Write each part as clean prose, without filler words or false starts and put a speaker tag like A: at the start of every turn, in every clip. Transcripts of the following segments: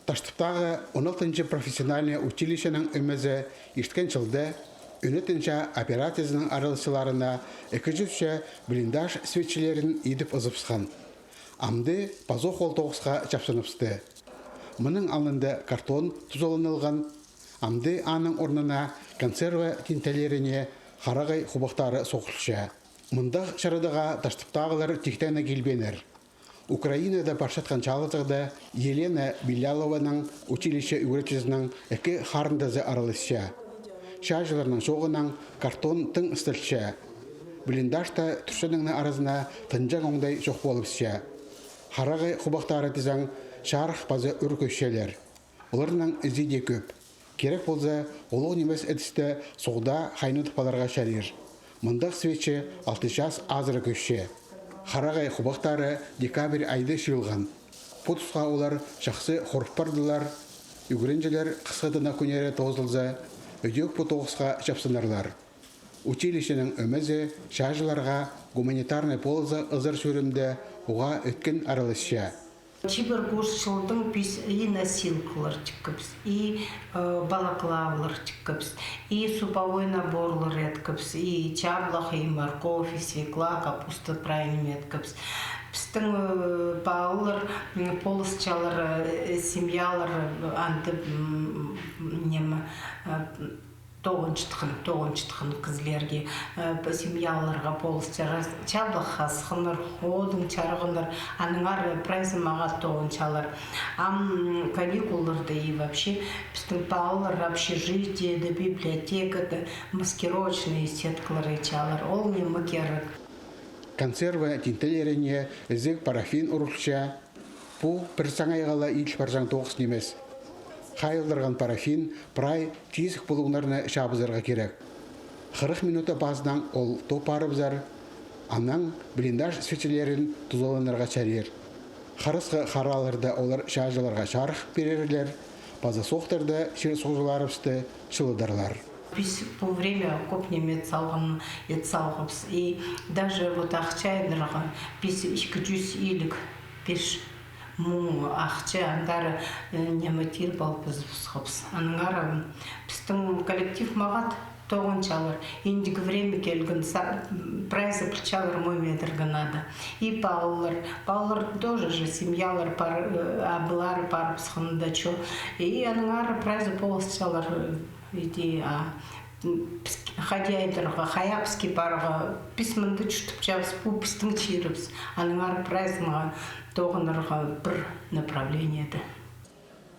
A: Таштыптағы 16-й профессиональный училищенің өмізі ишткен жылды үнетінші операциясының аралысыларына 200 блиндаж светчелерін едіп ұзыпсқан. Амды пазо қолтоғысқа чапсыныпсты. Мұның алынды картон тұзолынылған, амды аның орнына консерва тинтелеріне қарағай құбақтары соқылшы. Мұндақ шарыдыға таштыптағылар тектені келбенер. Украинада баршатқан чалытығда Елена Белялованың училище үйретчізінің әкі харындазы аралысша. Шажыларының соғынан картон тың ұстылшы. Блиндашта түршінің арасына тынжан оңдай жоқ болыпшы. Харағай құбақтары тізің шарық базы үркөшшелер. Оларының ізі де көп. Керек болса, олу немес әдісті соғда қайны тұпаларға шәрер. Мұндақ светче 6 жас азыры көшше. Харағай құбақтары декабрь айды шылған. Пұтысқа олар жақсы қорықпардылар, үгірінжелер қысқытына көнері тозылза, өдек пұтоғысқа жапсынарлар. Училищенің өмізі шажыларға гуманитарный полызы ызыр сөрімді оға өткен аралысша.
B: Чибергушылдың біз и носилкалар чыққыбыз, и балаклавалар чыққыбыз, и суповой наборлар еткібіз, и чаблах, и морковь, и свекла, капуста правильно еткібіз. Біздің балалар, полысчалар, семьялар, анты немі тоғыншытқын кізлерге, семьяларға полыстары чаблық қасқыныр, одың чарғыныр, аныңар прайзымаға тоғыншалар. Ам каникулларды и вообще біздің балалар общежитиеде, библиотекада, маскировочные сеткалары чалар, ол не мүкерік.
A: Консерва тинтелеріне ізік парафин ұрықша, бұл бір саңайғала ил баржан тоғыс немес. Қайылдырған парафин прай тезік болуңларына шабызарға керек. 40 минута базынан ол топ арыбзар, анан блиндаж свечелерін тұзоланырға чарер. Қарысқы қаралырда олар шажыларға шарық берерлер, база соқтырда шер соғыларыпсты шылыдарлар.
B: Біз бұл время көп немет салғын ет салғыпс. И даже вот ақчайдырға біз 200 илік беш мұң ақча андары неметер балып ұзыпсықыпс. Аныңар біздің коллектив мағат тоғыншалар. Ендігі время келгін прайзы причалар мой метрға надо. И балалар тоже же семьялар абылары парып сықында чо. И аныңар прайзы полысчалар иди хадяйдырға, хаяпски барға писмінді жүштіп жабыс, бұл пістің чиріпс. Аныңар прайзымға тоғынырға бір направлениеді.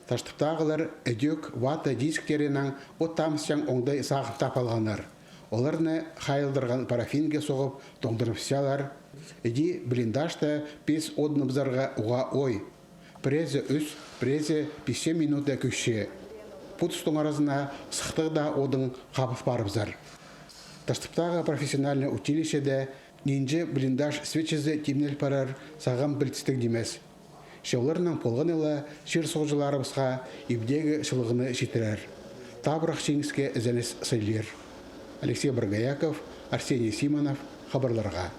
A: Таштыптағылар өдек вата дисктерінің оттамысчан оңдай сағып тапалғанар. Оларны қайылдырған парафинге соғып тоңдырыпсялар. Эди блиндашта 5 одныбзарға уға ой. Презе үс, презе 5 минута көшше. Путстың арасына сықтығда одың қапып барыбзар. Таштыптағы профессиональный училищеде нинже блиндаж свечезі темнел парар саған білтістік демес. Шеуларының полғанылы шер соғжыларыбызға ибдегі шылығыны жетірер. Табырақ шеңіске ізәнес сайлер. Алексей Баргаяков, Арсений Симонов, хабарларға.